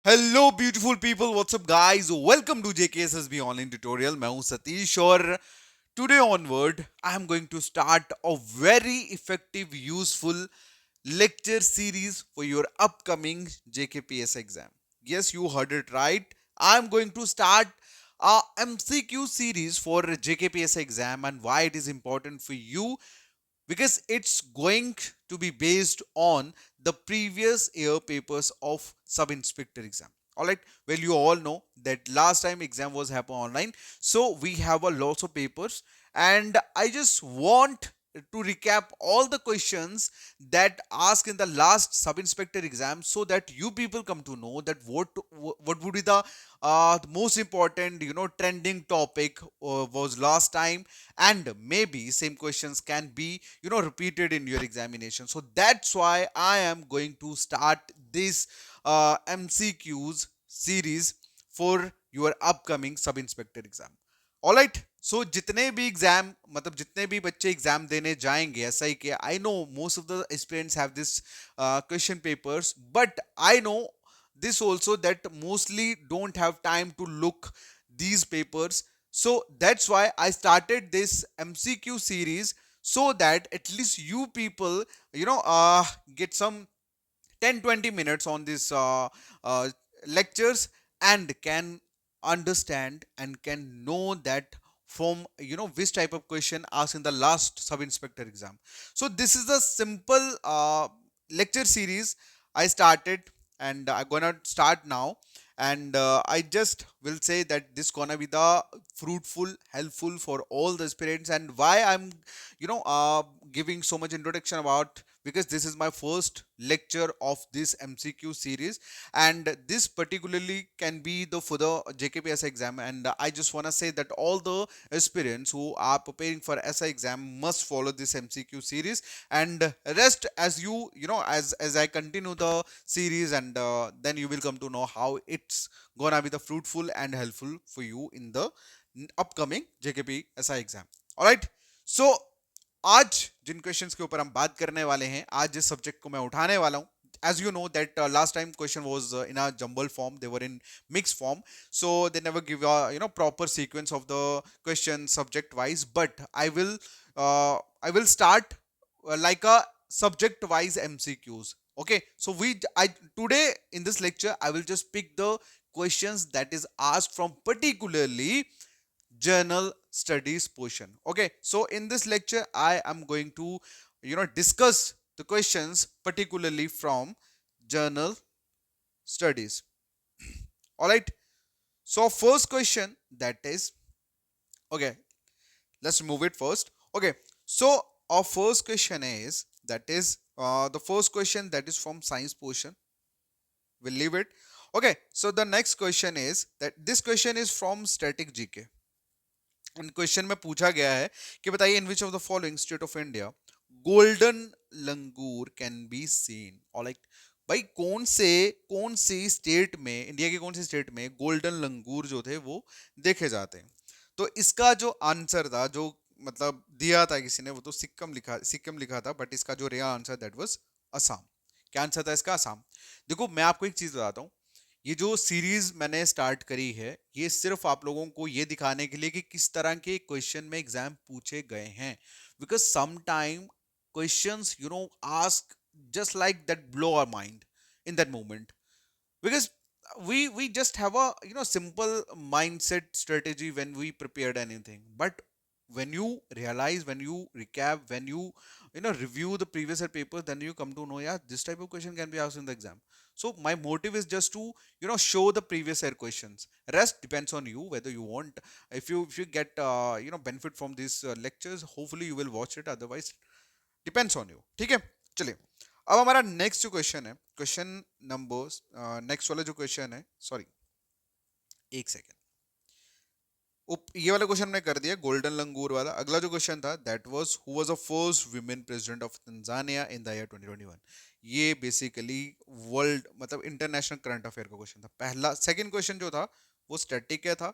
Hello beautiful people, what's up guys, welcome to JKSSB online tutorial. मैं हूं सतीश और today onward I am going to start a very effective useful lecture series for your upcoming JKPS exam. Yes, you heard it right. I'm going to start a MCQ series for JKPS exam and why it is important for you, because it's going to be based on the previous year papers of sub inspector exam. All right, well, you all know that last time exam was happened online, so we have a lots of papers, and I just want to recap all the questions that asked in the last sub inspector exam, so that you people come to know that what would be the most important, trending topic was last time, and maybe same questions can be, repeated in your examination. So that's why I am going to start this MCQs series for your upcoming sub inspector exam. All right, so जितने भी exam, मतलब जितने भी बच्चे exam देने जाएंगे SI के, I know most of the aspirants have this question papers, but I know this also that mostly don't have time to look these papers. So that's why I started this MCQ series, so that at least you people, get some 10-20 minutes on this lectures, and can understand and can know that from, which type of question asked in the last sub inspector exam. So this is a simple lecture series I started, and I'm gonna start now. And I just will say that this gonna be the fruitful, helpful for all the aspirants. And why I'm, giving so much introduction about, because this is my first lecture of this MCQ series, and this particularly can be the for the JKPS exam. And I just want to say that all the aspirants who are preparing for SI exam must follow this MCQ series, and rest, as as I continue the series, and then you will come to know how it's gonna be the fruitful and helpful for you in the upcoming JKP SI exam. All right, so आज जिन questions के ऊपर हम बात करने वाले हैं, आज जिस सब्जेक्ट को मैं उठाने वाला हूं, as you know that last time question was in a jumble form, they were in mixed form, so they never give a, proper sequence of the question subject wise. But I will start like a subject wise MCQs. Okay, so I today in this lecture I will just pick the questions that is asked from particularly journal studies portion. Okay, so in this lecture I am going to, discuss the questions particularly from journal studies. All right, so first question, that is, okay, let's move it first. Okay, so our first question is, that is, the first question that is from science portion, we'll leave it. Okay, so the next question is that this question is from static GK, and question में पूछा गया है कि बताइए, in which of the following state of India golden langur can be seen. Alright, भाई कौन सी state में, India के कौन सी स्टेट में गोल्डन लंगूर जो थे वो देखे जाते हैं। तो इसका जो आंसर था, जो मतलब दिया था किसी ने, वो तो सिक्किम लिखा था, बट इसका जो real answer that was Assam. क्या आंसर था इसका? असम। देखो, मैं आपको एक चीज बताता हूँ, ये जो सीरीज मैंने स्टार्ट करी है, ये सिर्फ आप लोगों को ये दिखाने के लिए कि किस तरह के क्वेश्चन में एग्जाम पूछे गए हैं, because some time questions, ask just like that, blow our mind in that moment, because we just have a, simple mindset strategy when we prepared anything. But when you realize, when you recap, when you review the previous year paper, then you come to know, yeah, this type of question can be asked in the exam. So my motive is just to, show the previous year questions. Rest depends on you, whether you want, if you get benefit from these lectures, hopefully you will watch it, otherwise depends on you. ठीक है, चलिए, अब हमारा next जो question है, question number, next वाला जो question है, सॉरी एक सेकेंड, ये वाला क्वेश्चन हमने कर दिया, गोल्डन लंगूर वाला। अगला जो क्वेश्चन था, that was who was the first women president of Tanzania in the year 2021। ये बेसिकली वर्ल्ड, मतलब इंटरनेशनल करंट अफेयर का क्वेश्चन था। पहला, सेकंड क्वेश्चन जो था वो स्टैटिक का था,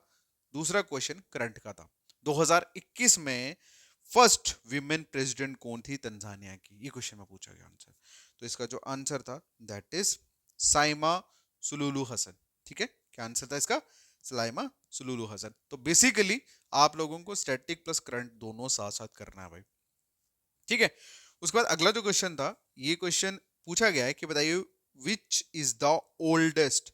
दूसरा क्वेश्चन करंट का था। 2021 में फर्स्ट विमेन प्रेसिडेंट कौन थी तंजानिया की, ये क्वेश्चन में पूछा गया आंसर। तो इसका जो आंसर था दैट इज साइमा सुलूलू हसन। ठीक है, क्या आंसर था इसका? सलाइमा सुलूलू हसन। तो बेसिकली आप लोगों को स्टैटिक प्लस करंट दोनों साथ साथ करना है भाई। ठीक है, उसके बाद अगला जो क्वेश्चन था, ये क्वेश्चन पूछा गया है कि बताइए which is the oldest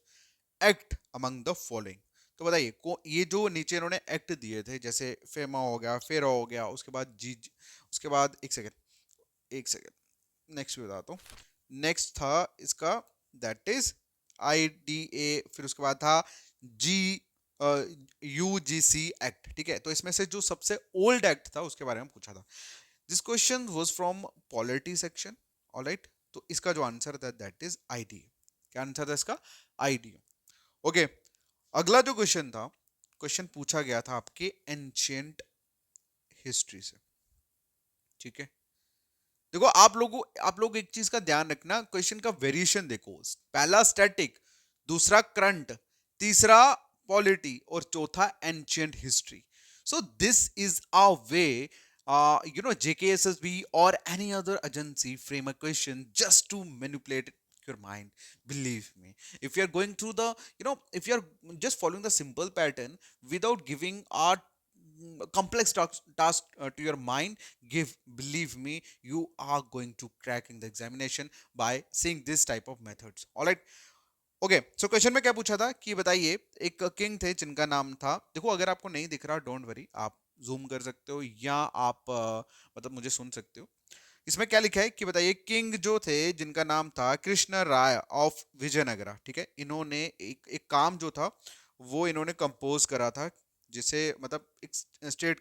act among the following. तो बताइए ये जो नीचे इन्होंने एक्ट दिए थे, जैसे फेमा हो गया, फेरा हो गया, उसके बाद जी, उसके बाद एक सेकेंड नेक्स्ट भी बताता हूँ। नेक्स्ट था इसका दैट इज IDA, फिर उसके बाद था जी UGC एक्ट। ठीक है, तो इसमें से जो सबसे ओल्ड एक्ट था उसके बारे में पूछा था। This question was from polity section. Alright, तो इसका जो आंसर था दैट इज IDA। क्या आंसर था इसका? IDA। ओके, अगला जो क्वेश्चन था, क्वेश्चन पूछा गया था आपके एंशियंट हिस्ट्री से। ठीक है, देखो आप लोग एक चीज का ध्यान रखना, क्वेश्चन का वेरिएशन देखो। पहला स्टैटिक, दूसरा करंट, तीसरा पॉलिटी और चौथा ancient history. So this is a way JKSSB or any other agency frame a question just to manipulate your mind. Believe me, if you are going through the, if you are just following the simple pattern without giving a complex task to your mind, believe me, you are going to cracking the examination by seeing this type of methods. All right. Okay, so question में क्या पूछा था कि बताइए एक king थे जिनका नाम था, देखो अगर आपको नहीं दिख रहा डोंट वरी, आप जूम कर सकते हो या आप मतलब मुझे सुन सकते हो। इसमें क्या लिखा है कि बताइए किंग जो थे जिनका नाम था कृष्ण राय ऑफ विजयनगरा। ठीक है, इन्होंने एक काम जो था वो इन्होंने कंपोज करा था, जिसे मतलब एक स्टेट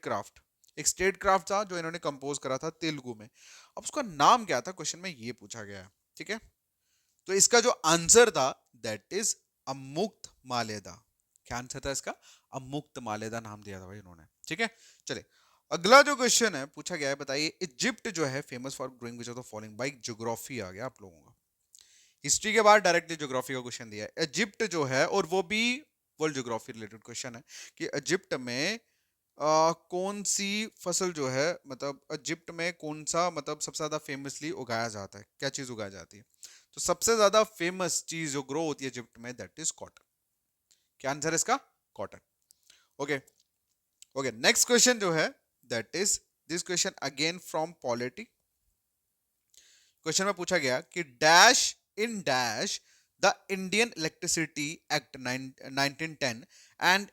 क्राफ्ट था जो इन्होंने कंपोज करा था तेलुगु में। अब उसका नाम क्या था, क्वेश्चन में ये पूछा गया है। ठीक है, तो इसका जो आंसर था दैट इज अमुक्त मालेदा। क्या आंसर था इसका? अमुक्त मालेदा नाम दिया था भाई इन्होंने। ठीक है, चले अगला जो क्वेश्चन है पूछा गया है, बताइए इजिप्ट जो है famous for growing which of the following. बाई ज्योग्राफी आ गया आप लोगों का, हिस्ट्री के बाद डायरेक्टली ज्योग्राफी का क्वेश्चन दिया है। इजिप्ट जो है, और वो भी वर्ल्ड ज्योग्राफी रिलेटेड क्वेश्चन है कि इजिप्ट में कौन सी फसल जो है, मतलब इजिप्ट में कौन सा मतलब सबसे ज्यादा फेमसली उगाया जाता है, क्या चीज उगाई जाती है? तो सबसे ज्यादा फेमस चीज जो ग्रो होती है इजिप्ट में दैट इज कॉटन। क्या आंसर है इसका? Cotton. Okay, okay, next question जो है that is this question again from polity. Question में पूछा गया कि dash in dash the Indian electricity act 1910 and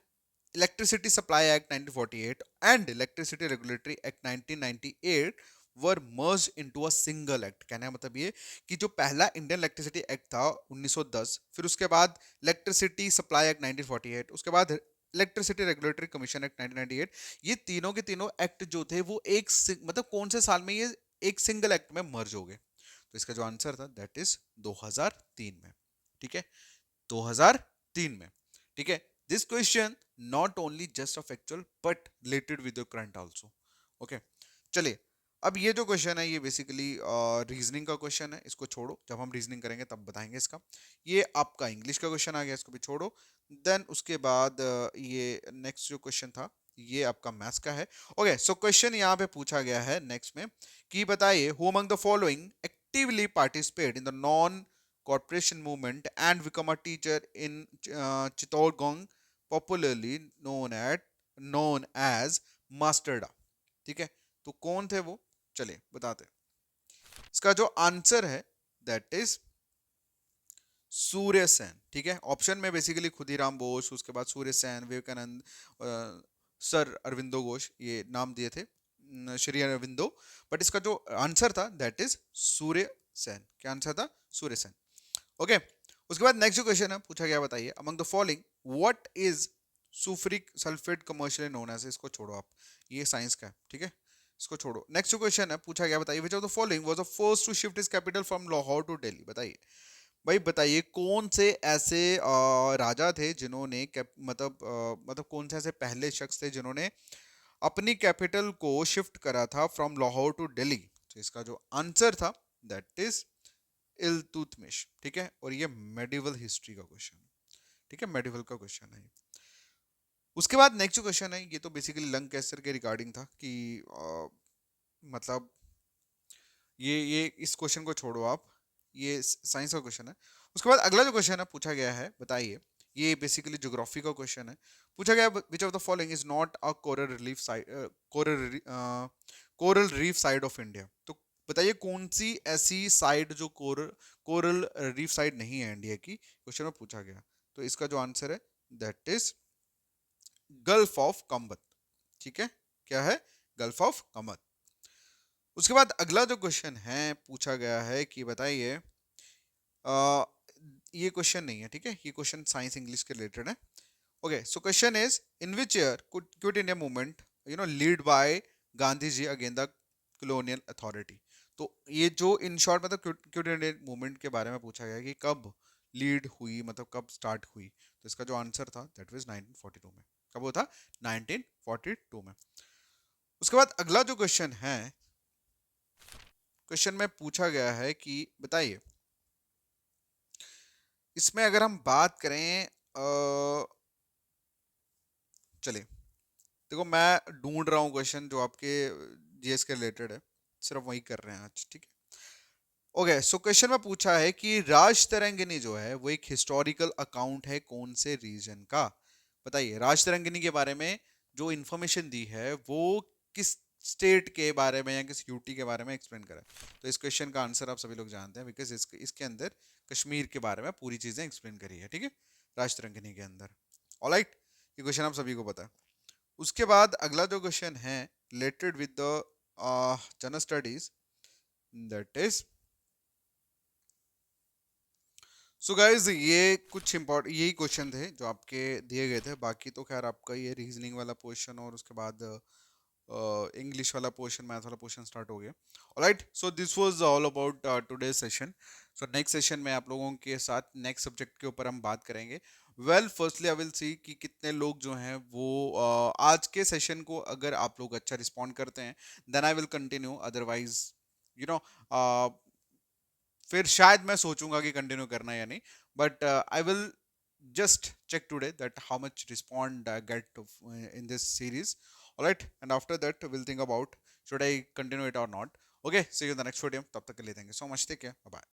electricity supply act 1948 and electricity regulatory act 1998 were merge into a single act. कहने का मतलब ये कि जो पहला इंडियन इलेक्ट्रिसिटी एक्ट था 1910, फिर उसके बाद इलेक्ट्रिसिटी सप्लाई एक्ट 1948, उसके बाद इलेक्ट्रिसिटी रेगुलेटरी कमीशन एक्ट 1998, ये तीनों के तीनों एक्ट जो थे वो मतलब कौन से साल में ये एक सिंगल एक्ट में मर्ज हो गए? तो इसका जो आंसर था दैट इज 2003 में। ठीक है, 2003 में। ठीक है, this question not only just of actual but related with your current also. Okay, चलिए अब ये जो क्वेश्चन है ये बेसिकली रीजनिंग का क्वेश्चन है, इसको छोड़ो, जब हम रीजनिंग करेंगे तब बताएंगे इसका। ये आपका इंग्लिश का क्वेश्चन आ गया, इसको भी छोड़ो। देन उसके बाद ये नेक्स्ट जो क्वेश्चन था ये आपका मैथ्स का है। ओके, सो क्वेश्चन यहाँ पे पूछा गया है नेक्स्ट में कि बताइए who among the following actively participate in the non-corporation movement and become a teacher in Chittagong, popularly known as Masterda। ठीक है, तो कौन थे वो? चलिए बताते हैं। इसका जो आंसर है दैट इज सूर्य सेन। ठीक है, ऑप्शन में बेसिकली खुदीराम बोस, उसके बाद सूर्य सेन, विवेकानंद, सर अरविंदो घोष, ये नाम दिए थे श्री अरविंदो। बट इसका जो आंसर था दैट इज सूर्य सेन। क्या आंसर था? सूर्य सेन। ओके, उसके बाद नेक्स्ट जो क्वेश्चन है पूछा गया, बताइए among the following what is cupric sulphate commercially known as. इसको छोड़ो आप, ये साइंस का है। ठीक है, इसको छोड़ो। नेक्स्ट जो क्वेश्चन है पूछा गया, बताइए which of the following was the first to shift his capital from Lahore to Delhi. बताइए भाई, बताइए कौन से ऐसे राजा थे जिन्होंने मतलब कौन से ऐसे पहले शख्स थे जिन्होंने अपनी कैपिटल को शिफ्ट करा था फ्रॉम लाहौर टू दिल्ली। तो इसका जो आंसर था दैट इज इल्तुतमिश। ठीक है, और ये मेडिवल हिस्ट्री का क्वेश्चन है। ठीक है, मेडिवल का क्वेश्चन है। उसके बाद नेक्स्ट जो क्वेश्चन है ये तो बेसिकली लंग कैंसर के रिगार्डिंग था कि मतलब ये इस क्वेश्चन को छोड़ो आप, ये साइंस का क्वेश्चन है। उसके बाद अगला जो क्वेश्चन है पूछा गया है, बताइए, ये बेसिकली ज्योग्राफी का क्वेश्चन है। पूछा गया विच of the following is not a coral relief side, coral coral reef side of India. तो बताइए कौन सी ऐसी साइड जो कोरल कोरल रीफ साइड नहीं है इंडिया की, क्वेश्चन में पूछा गया। तो इसका जो आंसर है that is gulf of Khambhat. ठीक है, क्या है? Gulf of Khambhat. उसके बाद अगला जो क्वेश्चन है पूछा गया है कि बताइए, अ, ये क्वेश्चन नहीं है, ठीक है, ये क्वेश्चन साइंस इंग्लिश के रिलेटेड है। Okay, so question is in which year could quit India movement lead by Gandhi ji against the colonial authority. तो ये जो इन शॉर्ट मतलब क्विट इंडिया मूवमेंट के बारे में पूछा गया कि कब लीड हुई, मतलब कब स्टार्ट हुई। तो इसका जो आंसर था दैट वाज 1942 में। कब हुआ था? 1942 में। उसके बाद अगला जो क्वेश्चन है, क्वेश्चन में पूछा गया है कि बताइए, इसमें अगर हम बात करें, चलिए, देखो मैं ढूंढ रहा हूँ क्वेश्चन जो आपके जीएस के रिलेटेड है, सिर्फ वही कर रहे हैं आज, ठीक है। ओके, सो क्वेश्चन में पूछा है कि राज तरंगिणी जो है वो एक हिस्टोरिकल अकाउंट है कौन से रीजन का। बताइए, राज तरंगिणी के बारे में जो इंफॉर्मेशन दी है वो किस स्टेट के बारे में या किस यूटी के बारे में एक्सप्लेन करा है। तो इस क्वेश्चन का आंसर आप सभी लोग जानते हैं, बिकॉज इसके अंदर कश्मीर के बारे में पूरी चीजें एक्सप्लेन करी है, ठीक है, राज तरंगिणी के अंदर। ऑलराइट, ये क्वेश्चन आप सभी को पता है। उसके बाद अगला जो क्वेश्चन है related with the general studies, that is, so guys ये कुछ इंपॉर्टेंट यही क्वेश्चन थे जो आपके दिए गए थे। बाकी तो खैर आपका ये रीजनिंग वाला पोर्शन और उसके बाद इंग्लिश वाला पोर्शन, मैथ वाला पोर्शन स्टार्ट हो गया। Alright, so this was all about today session. So next session में आप लोगों के साथ नेक्स्ट सब्जेक्ट के ऊपर हम बात करेंगे। Well, firstly I will see कि कितने लोग जो हैं वो आज के सेशन को अगर आप लोग अच्छा रिस्पॉन्ड करते हैं then I will continue, otherwise you know फिर शायद मैं सोचूंगा कि कंटिन्यू करना है या नहीं। But I will just check today that how much respond I get in this series. All right, and after that we'll think about should I continue it or not. Okay, see you in the next video. तब तक के लिए thank you so much, take care, bye bye.